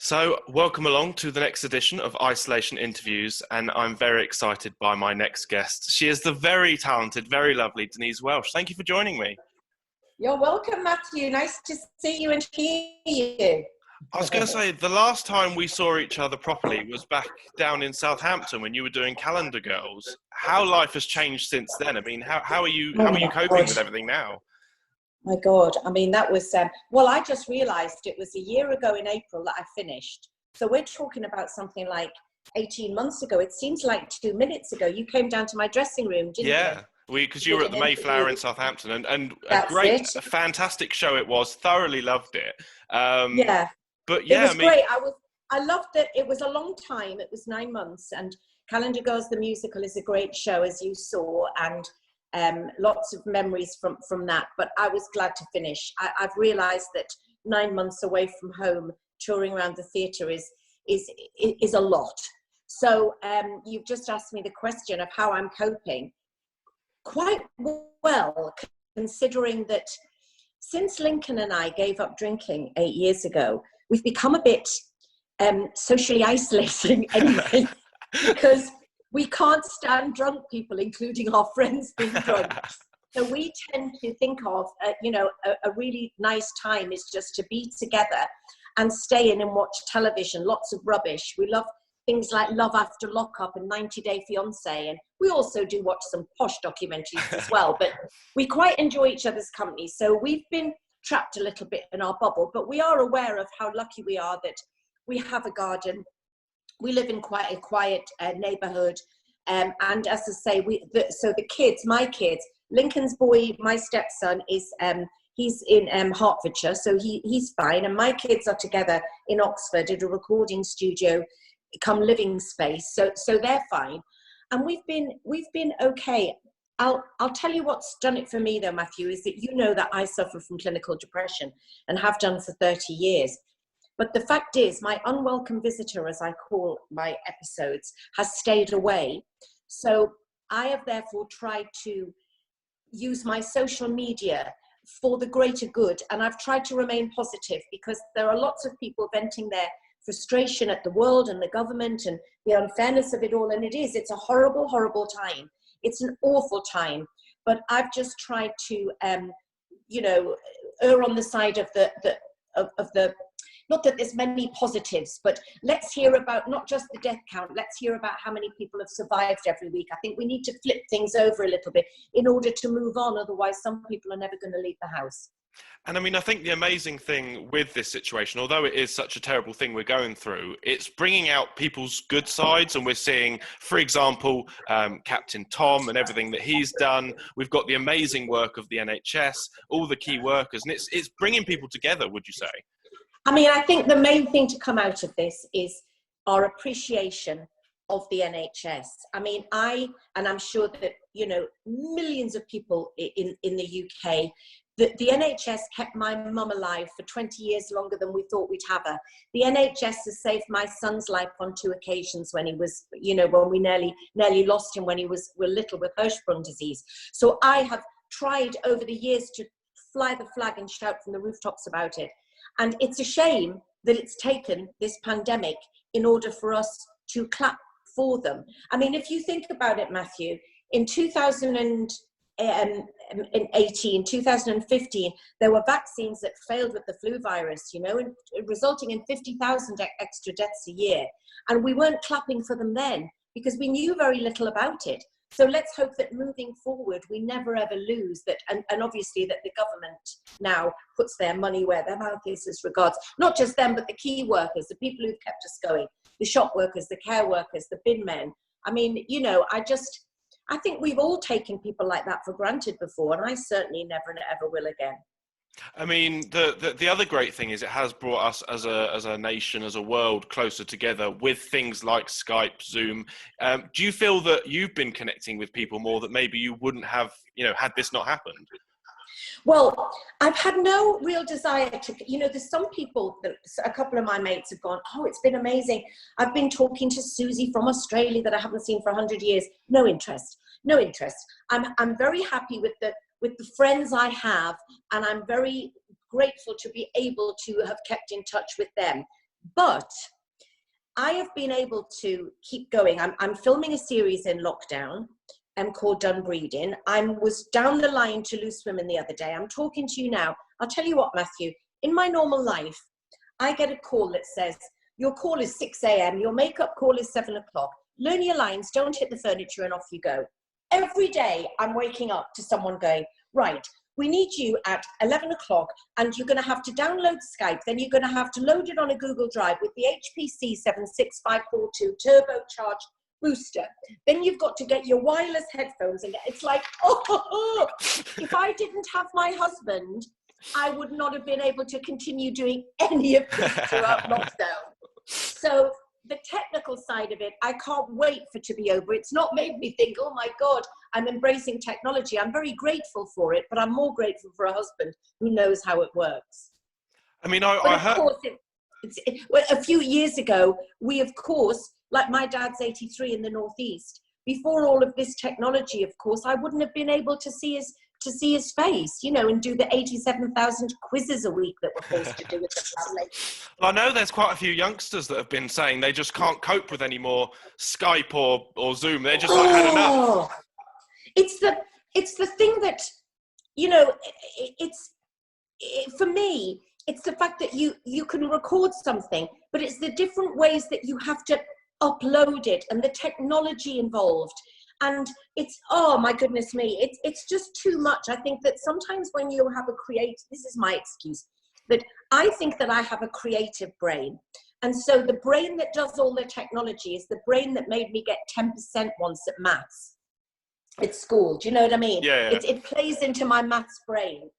So, welcome along to the next edition of Isolation Interviews, and I'm very excited by my next guest. She is the very talented, very lovely Denise Welch. Thank you for joining me. You're welcome, Matthew. Nice to see you and hear you. I was going to say, the last time we saw each other properly was back down in Southampton when you were doing Calendar Girls. How life has changed since then. I mean, how are you coping with everything now? My God, I mean, that was, well, I just realised it was a year ago in April that I finished. So we're talking about something like 18 months ago. It seems like 2 minutes ago. You came down to my dressing room, didn't you? Yeah, because you were at the Mayflower in Southampton, and a fantastic show it was. Thoroughly loved it. Yeah. But yeah, it was great. I loved it. It was a long time. It was 9 months, and Calendar Girls, the musical, is a great show, as you saw, and lots of memories from that. But I was glad to finish. I've realised that 9 months away from home, touring around the theatre is a lot. So you've just asked me the question of how I'm coping. Quite well, considering that since Lincoln and I gave up drinking 8 years ago, we've become a bit socially isolating anyway, because we can't stand drunk people, including our friends being drunk. So we tend to think of, a really nice time is just to be together and stay in and watch television, lots of rubbish. We love things like Love After Lockup and 90 Day Fiancé, and we also do watch some posh documentaries as well, but we quite enjoy each other's company. So we've been trapped a little bit in our bubble, but we are aware of how lucky we are that we have a garden. We live in quite a quiet neighborhood, and as I say, so the kids, my kids, Lincoln's boy, my stepson, is he's in Hertfordshire, so he's fine, and my kids are together in Oxford at a recording studio, come living space, so they're fine, and we've been okay. I'll tell you what's done it for me though, Matthew, is that you know that I suffer from clinical depression and have done for 30 years. But the fact is, my unwelcome visitor, as I call my episodes, has stayed away. So I have therefore tried to use my social media for the greater good. And I've tried to remain positive, because there are lots of people venting their frustration at the world and the government and the unfairness of it all. And it's a horrible, horrible time. It's an awful time. But I've just tried to, err on the side of the not that there's many positives, but let's hear about not just the death count, let's hear about how many people have survived every week. I think we need to flip things over a little bit in order to move on. Otherwise, some people are never going to leave the house. And I mean, I think the amazing thing with this situation, although it is such a terrible thing we're going through, it's bringing out people's good sides. And we're seeing, for example, Captain Tom and everything that he's done. We've got the amazing work of the NHS, all the key workers, and it's bringing people together, would you say? I mean, I think the main thing to come out of this is our appreciation of the NHS. I mean, and I'm sure that, millions of people in the UK, the NHS kept my mum alive for 20 years longer than we thought we'd have her. The NHS has saved my son's life on 2 occasions when he was, when we nearly lost him when he was little with Hirschsprung disease. So I have tried over the years to fly the flag and shout from the rooftops about it. And it's a shame that it's taken this pandemic in order for us to clap for them. I mean, if you think about it, Matthew, in 2018, 2015, there were vaccines that failed with the flu virus, and resulting in 50,000 extra deaths a year. And we weren't clapping for them then because we knew very little about it. So let's hope that moving forward, we never ever lose that. And obviously that the government now puts their money where their mouth is as regards, not just them, but the key workers, the people who've kept us going, the shop workers, the care workers, the bin men. I mean, I think we've all taken people like that for granted before, and I certainly never ever will again. I mean, the other great thing is it has brought us as a nation, as a world, closer together with things like Skype, Zoom. Do you feel that you've been connecting with people more that maybe you wouldn't have, had this not happened? Well, I've had no real desire to, there's some people, a couple of my mates have gone, oh, it's been amazing. I've been talking to Susie from Australia that I haven't seen for 100 years. No interest. I'm very happy with the friends I have, and I'm very grateful to be able to have kept in touch with them. But I have been able to keep going. I'm filming a series in lockdown called Dun Breedin. I was down the line to Loose Women the other day. I'm talking to you now. I'll tell you what, Matthew, in my normal life, I get a call that says, your call is 6 a.m., your makeup call is 7 o'clock. Learn your lines, don't hit the furniture, and off you go. Every day I'm waking up to someone going, right, we need you at 11 o'clock and you're going to have to download Skype. Then you're going to have to load it on a Google Drive with the HPC 76542 turbocharged booster. Then you've got to get your wireless headphones. And it's like, oh, if I didn't have my husband, I would not have been able to continue doing any of this throughout lockdown. So the technical side of it, I can't wait for it to be over. It's not made me think, oh my God, I'm embracing technology. I'm very grateful for it, but I'm more grateful for a husband who knows how it works. I mean, I heard... Of course, well, a few years ago, we, of course, like my dad's 83 in the Northeast, before all of this technology, of course, I wouldn't have been able to see his face, you know, and do the 87,000 quizzes a week that we're forced to do with the family. Well, I know there's quite a few youngsters that have been saying they just can't cope with any more Skype or Zoom. They're just like, had enough. It's the thing that, you know, for me, it's the fact that you can record something, but it's the different ways that you have to upload it and the technology involved. And it's, oh my goodness me, it's just too much. I think that sometimes when you have this is my excuse, that I think that I have a creative brain. And so the brain that does all the technology is the brain that made me get 10% once at maths at school. Do you know what I mean? Yeah. It plays into my maths brain.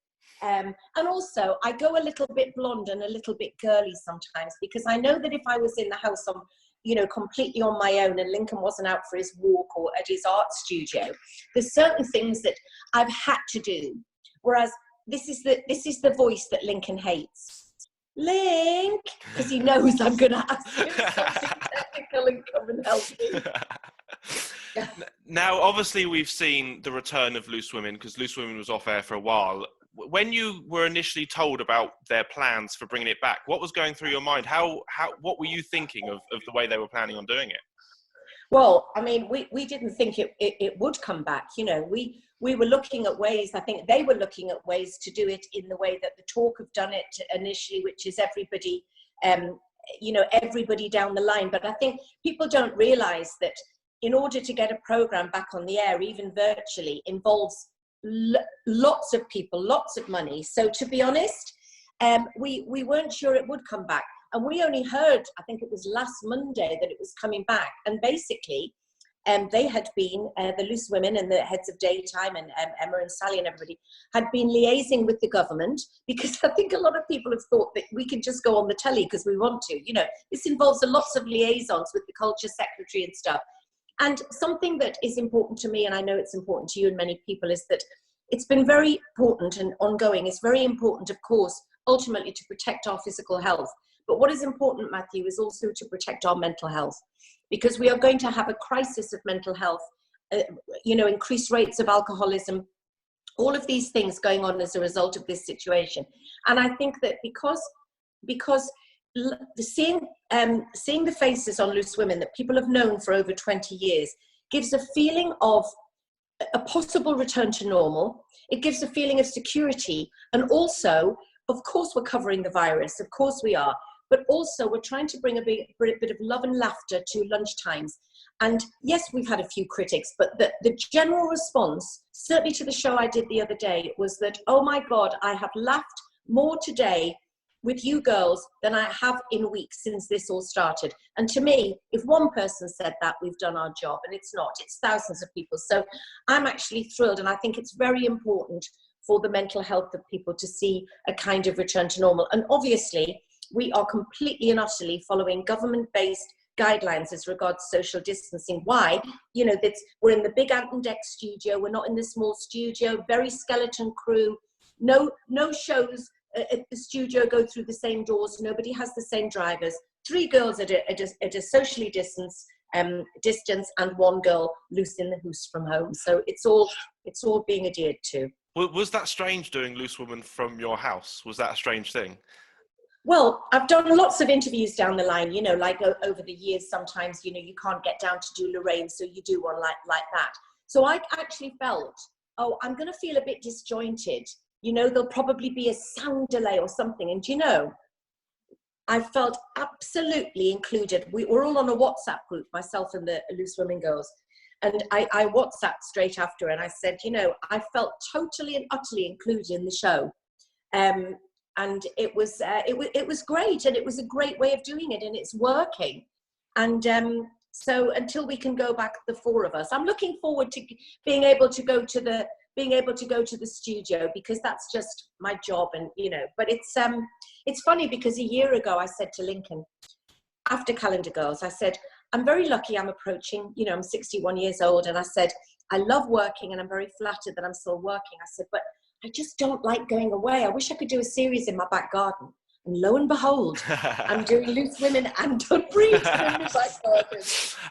And also I go a little bit blonde and a little bit girly sometimes, because I know that if I was in the house on, you know, completely on my own and Lincoln wasn't out for his walk or at his art studio, there's certain things that I've had to do. Whereas this is the voice that Lincoln hates. Link, because he knows I'm going to ask him something technical and come and help me. Now, obviously, we've seen the return of Loose Women, because Loose Women was off air for a while. When you were initially told about their plans for bringing it back, what was going through your mind? What were you thinking of the way they were planning on doing it? Well, I mean, we didn't think it would come back. You know, we were looking at ways, I think they were looking at ways to do it in the way that the Talk have done it initially, which is everybody, you know, everybody down the line. But I think people don't realize that in order to get a program back on the air, even virtually, involves lots of people, lots of money. So to be honest, we weren't sure it would come back. And we only heard, I think it was last Monday, that it was coming back. And basically, they had been, the Loose Women and the heads of daytime and Emma and Sally and everybody had been liaising with the government, because I think a lot of people have thought that we can just go on the telly because we want to. You know, this involves lots of liaisons with the culture secretary and stuff. And something that is important to me, and I know it's important to you and many people, is that it's been very important and ongoing. It's very important, of course, ultimately to protect our physical health. But what is important, Matthew, is also to protect our mental health, because we are going to have a crisis of mental health, you know, increased rates of alcoholism, all of these things going on as a result of this situation. And I think that because seeing the faces on Loose Women that people have known for over 20 years gives a feeling of a possible return to normal. It gives a feeling of security. And also, of course, we're covering the virus. Of course we are. But also we're trying to bring a bit of love and laughter to lunchtimes. And yes, we've had a few critics, but the general response, certainly to the show I did the other day, was that, oh my God, I have laughed more today with you girls than I have in weeks since this all started. And to me, if one person said that, we've done our job. And it's not, it's thousands of people. So I'm actually thrilled. And I think it's very important for the mental health of people to see a kind of return to normal. And obviously, we are completely and utterly following government-based guidelines as regards social distancing. Why? You know, we're in the big Ant and Deck studio. We're not in the small studio, very skeleton crew. No shows at the studio go through the same doors. Nobody has the same drivers. 3 girls at a socially distance and 1 girl loose in the house from home. So it's all being adhered to. Was that strange doing Loose Woman from your house? Was that a strange thing? Well, I've done lots of interviews down the line, you know, like over the years, sometimes, you know, you can't get down to do Lorraine, so you do one like that. So I actually felt, oh, I'm going to feel a bit disjointed. You know, there'll probably be a sound delay or something. And, you know, I felt absolutely included. We were all on a WhatsApp group, myself and the Loose Women girls. And I WhatsApped straight after and I said, you know, I felt totally and utterly included in the show. And it was great, and it was a great way of doing it, and it's working. And so until we can go back, the four of us, I'm looking forward to being able to go to the studio, because that's just my job. And you know, but it's funny because a year ago I said to Lincoln, after Calendar Girls, I said, I'm very lucky, I'm approaching, you know, I'm 61 years old, and I said, I love working and I'm very flattered that I'm still working. I said, but I just don't like going away. I wish I could do a series in my back garden. And lo and behold, I'm doing Loose Women and Dun Breedin in my back garden.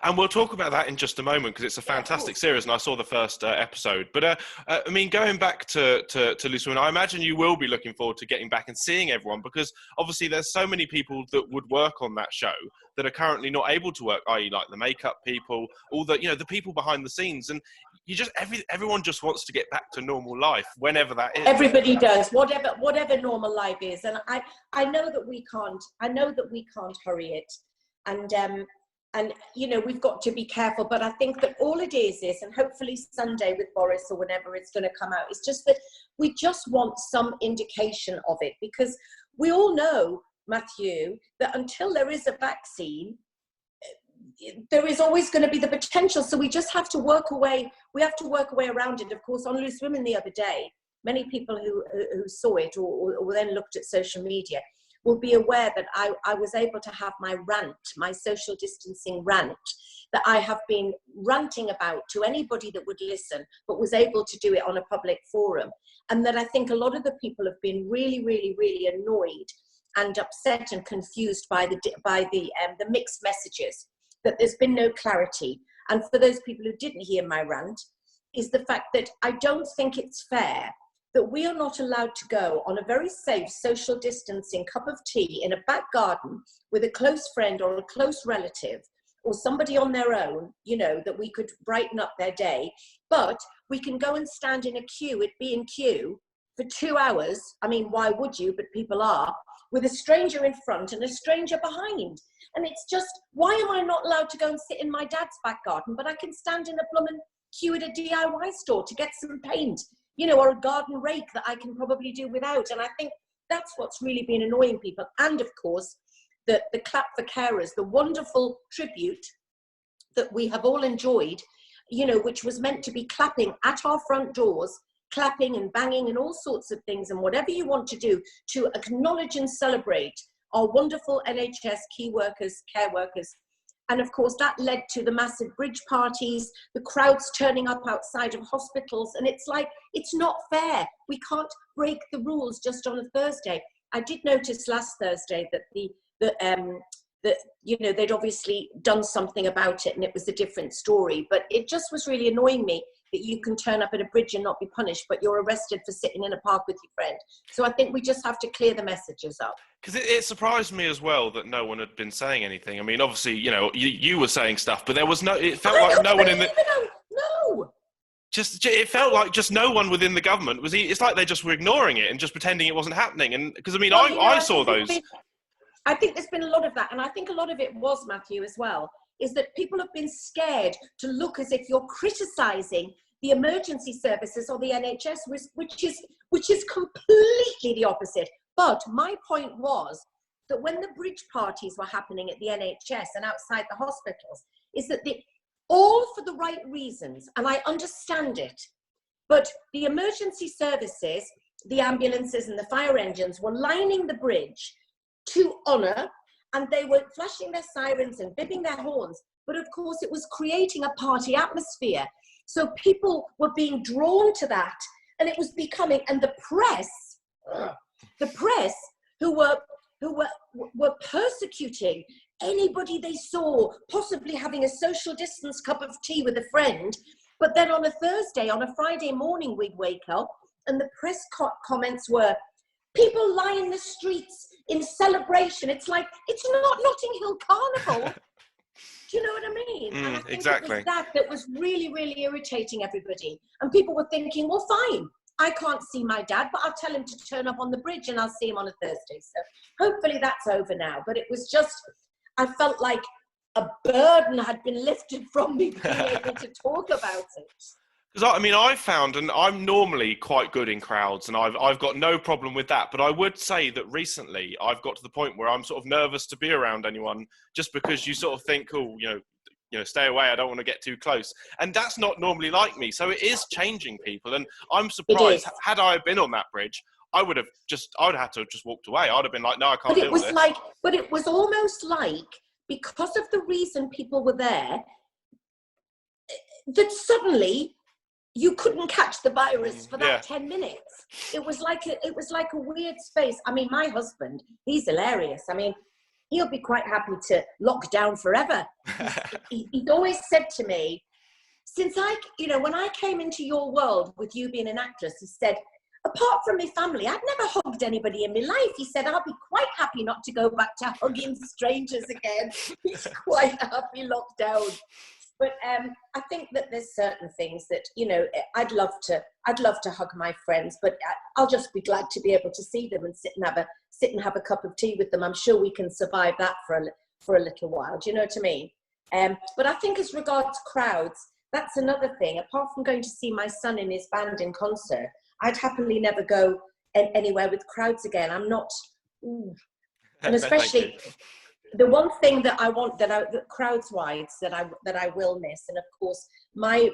And we'll talk about that in just a moment, because it's a fantastic series, and I saw the first episode. But I mean, going back to Loose Women, I imagine you will be looking forward to getting back and seeing everyone, because obviously there's so many people that would work on that show that are currently not able to work, i.e. like the makeup people, all the, you know, the people behind the scenes, and you just everyone just wants to get back to normal life whenever that is. Everybody does, whatever normal life is, and I know that we can't hurry it, and you know, we've got to be careful. But I think that all it is, and hopefully Sunday with Boris or whenever it's going to come out, it's just that we just want some indication of it, because we all know, Matthew, that until there is a vaccine, there is always going to be the potential. So we just have to work away. We have to work away around it. Of course, on Loose Women the other day, many people who saw it or then looked at social media will be aware that I was able to have my rant, my social distancing rant, that I have been ranting about to anybody that would listen, but was able to do it on a public forum. And that I think a lot of the people have been really, really, really annoyed and upset and confused by the mixed messages, that there's been no clarity. And for those people who didn't hear my rant, is the fact that I don't think it's fair that we are not allowed to go on a very safe social distancing cup of tea in a back garden with a close friend or a close relative or somebody on their own, you know, that we could brighten up their day. But we can go and stand in a queue at B&Q for 2 hours. I mean, why would you? But people are, with a stranger in front and a stranger behind. And it's just, why am I not allowed to go and sit in my dad's back garden, but I can stand in a blooming queue at a DIY store to get some paint, you know, or a garden rake that I can probably do without. And I think that's what's really been annoying people. And of course, the clap for carers, the wonderful tribute that we have all enjoyed, you know, which was meant to be clapping at our front doors, clapping and banging and all sorts of things, and whatever you want to do to acknowledge and celebrate our wonderful NHS key workers, care workers. And of course, that led to the massive bridge parties, the crowds turning up outside of hospitals. And it's like, it's not fair. We can't break the rules just on a Thursday. I did notice last Thursday that you know, they'd obviously done something about it and it was a different story. But it just was really annoying me that you can turn up at a bridge and not be punished, but you're arrested for sitting in a park with your friend. So I think we just have to clear the messages up. Because it surprised me as well that no one had been saying anything. I mean, obviously, you know, you were saying stuff, but there was no, it felt like no one in the... No. It felt like just no one within the government was, it's like they just were ignoring it and just pretending it wasn't happening. And because, I mean, well, I saw those. I think there's been a lot of that. And I think a lot of it was, Matthew, as well, is that people have been scared to look as if you're criticising the emergency services or the NHS, which is completely the opposite. But my point was that when the bridge parties were happening at the NHS and outside the hospitals, is that all for the right reasons, and I understand it, but the emergency services, the ambulances and the fire engines were lining the bridge to honour, and they were flashing their sirens and bipping their horns. But of course, it was creating a party atmosphere. So people were being drawn to that, and it was becoming, and the press who were persecuting anybody they saw possibly having a social distance cup of tea with a friend. But then on a Thursday, on a Friday morning, we'd wake up and the press comments were, people lie in the streets in celebration. It's like, it's not Notting Hill Carnival. Do you know what I mean? And I think exactly. it was that was really, really irritating everybody. And people were thinking, well, fine, I can't see my dad, but I'll tell him to turn up on the bridge and I'll see him on a Thursday. So hopefully that's over now. But it was just, I felt like a burden had been lifted from me being able to talk about it. Because I mean, I've found, and I'm normally quite good in crowds, and I've got no problem with that. But I would say that recently I've got to the point where I'm sort of nervous to be around anyone, just because you sort of think, oh, you know, stay away. I don't want to get too close, and that's not normally like me. So it is changing people, and I'm surprised. Had I been on that bridge, I would have had to have just walked away. I'd have been like, no, I can't deal with this. But it was almost like, because of the reason people were there, that suddenly you couldn't catch the virus for that 10 minutes. It was like a weird space. I mean, my husband, he's hilarious. I mean, he'll be quite happy to lock down forever. He's always said to me, since when I came into your world with you being an actress, he said, apart from my family, I'd never hugged anybody in my life. He said, I'll be quite happy not to go back to hugging strangers again. He's quite happy locked down. But I think that there's certain things that, I'd love to hug my friends, but I'll just be glad to be able to see them and sit and have a cup of tea with them. I'm sure we can survive that for a little while. Do you know what I mean? But I think as regards crowds, that's another thing. Apart from going to see my son in his band in concert, I'd happily never go anywhere with crowds again. I'm not, and especially the one thing that I want, that crowds-wise, that I will miss, and of course my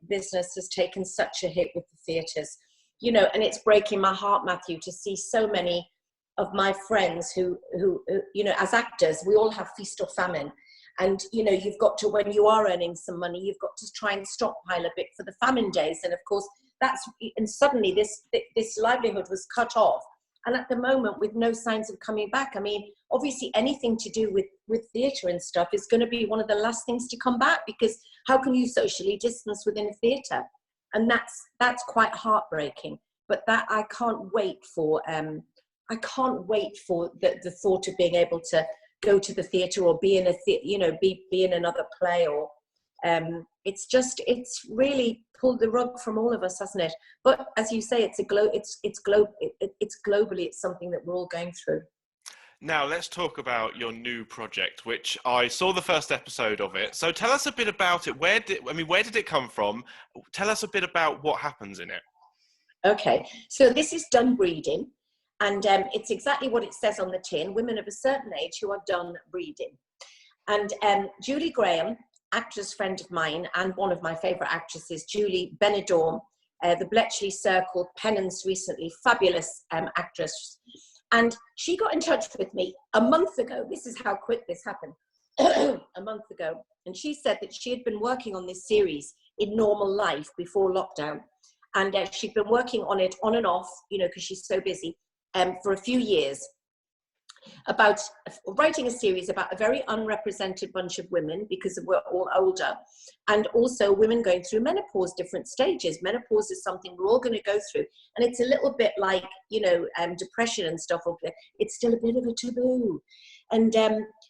business has taken such a hit with the theatres, and it's breaking my heart, Matthew, to see so many of my friends who as actors, we all have feast or famine. And, you've got to, when you are earning some money, you've got to try and stockpile a bit for the famine days. And of course, and suddenly this livelihood was cut off. And at the moment, with no signs of coming back, I mean, obviously anything to do with theatre and stuff is going to be one of the last things to come back, because how can you socially distance within a theatre? And that's quite heartbreaking. But that I can't wait for the thought of being able to go to the theatre or be in be in another play, or it's really pulled the rug from all of us, hasn't it? But as you say, it's globally, it's something that we're all going through. Now let's talk about your new project, which I saw the first episode of it. So tell us a bit about it. Where did it come from? Tell us a bit about what happens in it. Okay, so this is Dun Breedin. And it's exactly what it says on the tin, women of a certain age who are done breeding. And Julie Graham, actress friend of mine and one of my favourite actresses, Julie Benidorm, the Bletchley Circle, Penance recently, fabulous actress. And she got in touch with me a month ago. This is how quick this happened. A month ago. And she said that she had been working on this series in normal life before lockdown. And she'd been working on it on and off, because she's so busy. For a few years, about writing a series about a very unrepresented bunch of women, because we're all older, and also women going through menopause, different stages. Menopause is something we're all going to go through, and it's a little bit like depression and stuff. It's still a bit of a taboo, and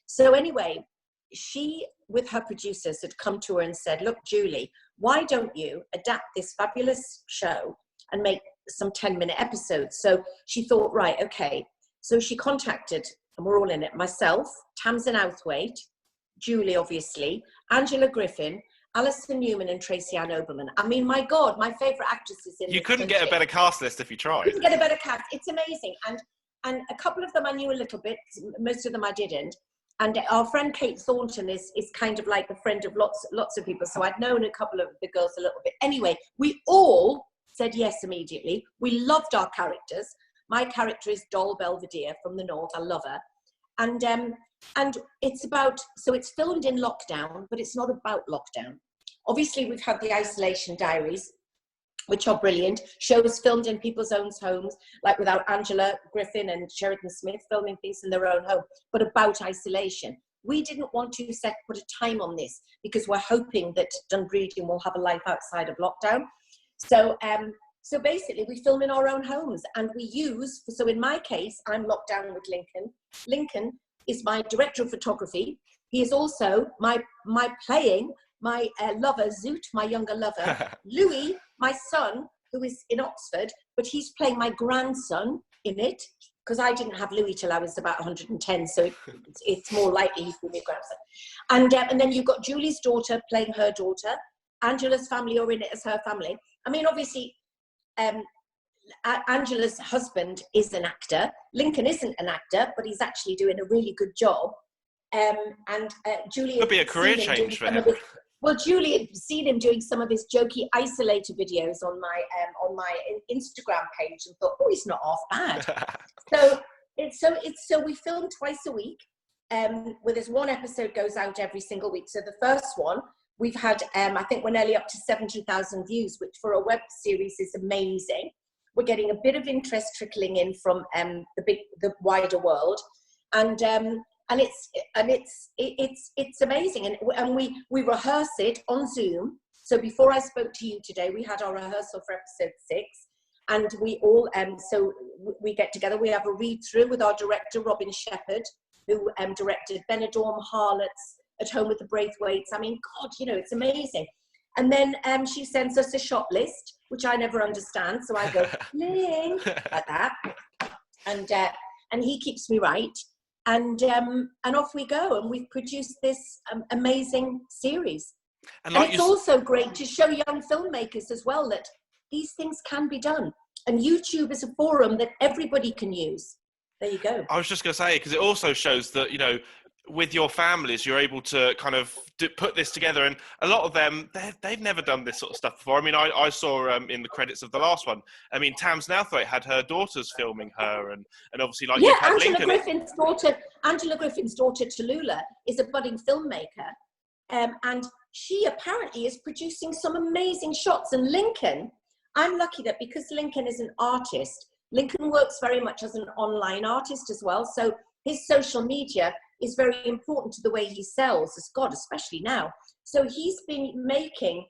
so anyway, she with her producers had come to her and said, "Look, Julie, why don't you adapt this fabulous show and make some 10-minute episodes?" So she thought, right, okay. So she contacted, and we're all in it, myself, Tamsin Outhwaite, Julie, obviously, Angela Griffin, Alison Newman, and Tracy Ann Oberman. I mean, my God, my favourite actresses in You couldn't get a better cast list if you tried. Couldn't get a better cast. It's amazing. And a couple of them I knew a little bit, most of them I didn't. And our friend Kate Thornton is kind of like a friend of lots of people. So I'd known a couple of the girls a little bit. Anyway, we all said yes immediately. We loved our characters. My character is Doll Belvedere from the north. I love her. And it's it's filmed in lockdown, but it's not about lockdown. Obviously, we've had the isolation diaries, which are brilliant. Shows filmed in people's own homes, like without Angela Griffin and Sheridan Smith filming things in their own home, but about isolation. We didn't want to put a time on this because we're hoping that Dun Breedin will have a life outside of lockdown. So So basically, we film in our own homes, and we use, so in my case, I'm locked down with Lincoln. Lincoln is my director of photography. He is also my lover, Zoot, my younger lover. Louis, my son, who is in Oxford, but he's playing my grandson in it, because I didn't have Louis till I was about 110, so it's more likely he's going to be a grandson. And then you've got Julie's daughter playing her daughter. Angela's family are in it as her family. I mean, obviously, Angela's husband is an actor. Lincoln isn't an actor, but he's actually doing a really good job. Julie, it'll be a career change for him. Well, Julie had seen him doing some of his jokey isolator videos on my Instagram page, and thought, oh, he's not half bad. So we film twice a week. Where there's one episode goes out every single week. So the first one, we've had, I think we're nearly up to 70,000 views, which for a web series is amazing. We're getting a bit of interest trickling in from the wider world, and it's amazing. And we rehearse it on Zoom. So before I spoke to you today, we had our rehearsal for episode 6, and we all so we get together. We have a read through with our director Robin Shepherd, who directed Benidorm, Harlots, At Home with the Braithwaites. I mean, God, it's amazing. And then she sends us a shot list, which I never understand. So I go, Ling, like that. And he keeps me right. And off we go. And we've produced this amazing series. And it's also great to show young filmmakers as well that these things can be done. And YouTube is a forum that everybody can use. There you go. I was just going to say, because it also shows that, with your families, you're able to kind of put this together. And a lot of them, they've never done this sort of stuff before. I mean, I saw in the credits of the last one, I mean, Tam Snathwaite had her daughters filming her. And obviously, like, yeah, Angela Griffin's daughter, Tallulah, is a budding filmmaker. And she apparently is producing some amazing shots. And Lincoln, I'm lucky that because Lincoln is an artist, Lincoln works very much as an online artist as well. So his social media is very important to the way he sells, as God, especially now. So he's been making,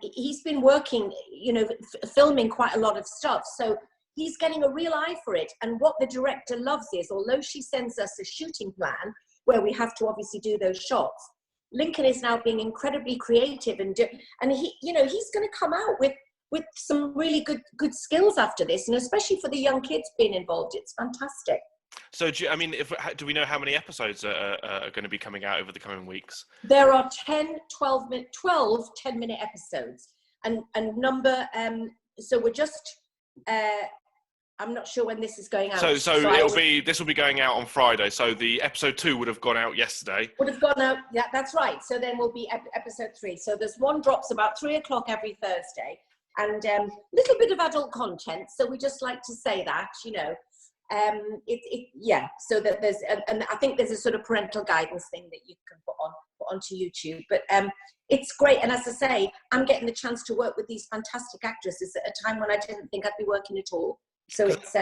he's been working, filming quite a lot of stuff. So he's getting a real eye for it. And what the director loves is, although she sends us a shooting plan where we have to obviously do those shots, Lincoln is now being incredibly creative and he, he's going to come out with some really good skills after this, and especially for the young kids being involved, it's fantastic. So, do we know how many episodes are going to be coming out over the coming weeks? There are 12 10-minute episodes, and number. So we're just. I'm not sure when this is going out. So this will be going out on Friday. So the episode 2 would have gone out yesterday. Would have gone out. Yeah, that's right. So then will be episode 3. So there's one drops about 3 o'clock every Thursday. And little bit of adult content, so we just like to say that, so that there's, and I think there's a sort of parental guidance thing that you can put onto YouTube, but it's great. And as I say, I'm getting the chance to work with these fantastic actresses at a time when I didn't think I'd be working at all. So it's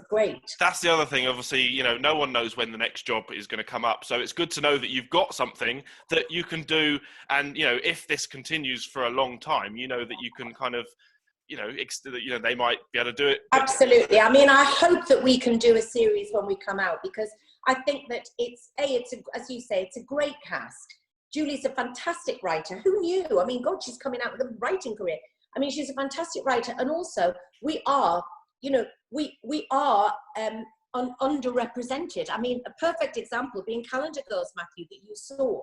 great. That's the other thing. Obviously, no one knows when the next job is going to come up. So it's good to know that you've got something that you can do. And, if this continues for a long time, that you can kind of, they might be able to do it. Absolutely. I mean, I hope that we can do a series when we come out, because I think that as you say, it's a great cast. Julie's a fantastic writer. Who knew? I mean, God, she's coming out with a writing career. I mean, she's a fantastic writer. And also we are, we are underrepresented. I mean, a perfect example being Calendar Girls, Matthew, that you saw.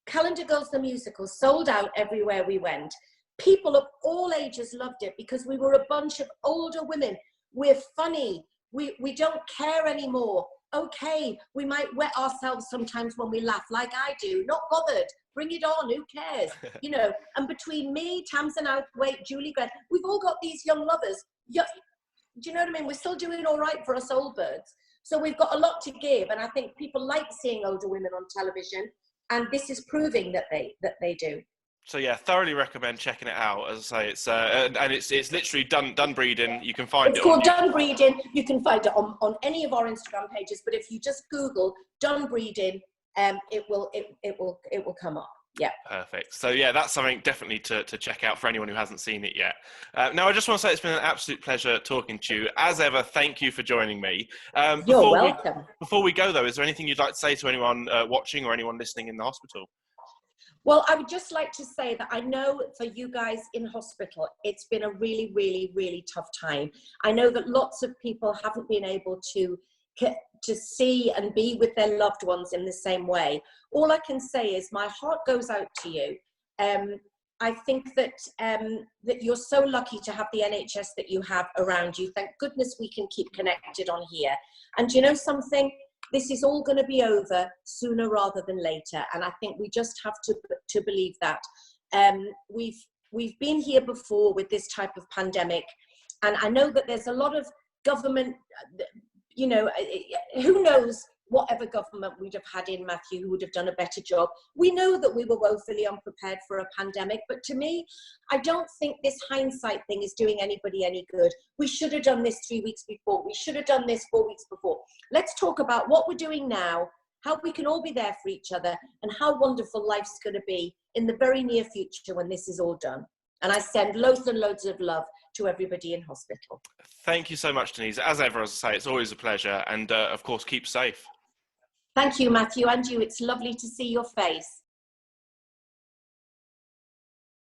Calendar Girls, the musical, sold out everywhere we went. People of all ages loved it because we were a bunch of older women. We're funny. We don't care anymore. Okay, we might wet ourselves sometimes when we laugh, like I do. Not bothered. Bring it on. Who cares? And between me, Tamsin Outhwaite, Julie Grant, we've all got these young lovers. Do you know what I mean? We're still doing all right for us old birds. So we've got a lot to give. And I think people like seeing older women on television. And this is proving that they do. So yeah, thoroughly recommend checking it out. As I say, it's literally Dun Breedin. You can find it. It's called Dun Breedin. You can find it on any of our Instagram pages. But if you just Google Dun Breedin, it will come up. Yeah. Perfect. So yeah, that's something definitely to check out for anyone who hasn't seen it yet. Now, I just want to say it's been an absolute pleasure talking to you. As ever, thank you for joining me. You're welcome. Before we go, though, is there anything you'd like to say to anyone watching or anyone listening in the hospital? Well, I would just like to say that I know for you guys in hospital, it's been a really, really, really tough time. I know that lots of people haven't been able to see and be with their loved ones in the same way. All I can say is my heart goes out to you. I think that that you're so lucky to have the NHS that you have around you. Thank goodness we can keep connected on here. And you know something? This is all going to be over sooner rather than later. And I think we just have to believe that. We've been here before with this type of pandemic. And I know that there's a lot of government, you know, who knows whatever government we'd have had in, Matthew, who would have done a better job. We know that we were woefully unprepared for a pandemic, but to me, I don't think this hindsight thing is doing anybody any good. We should have done this 3 weeks before. We should have done this 4 weeks before. Let's talk about what we're doing now, how we can all be there for each other, and how wonderful life's going to be in the very near future when this is all done. And I send loads and loads of love to everybody in hospital. Thank you so much, Denise. As ever, as I say, it's always a pleasure. And of course, keep safe. Thank you, Matthew, and you. It's lovely to see your face.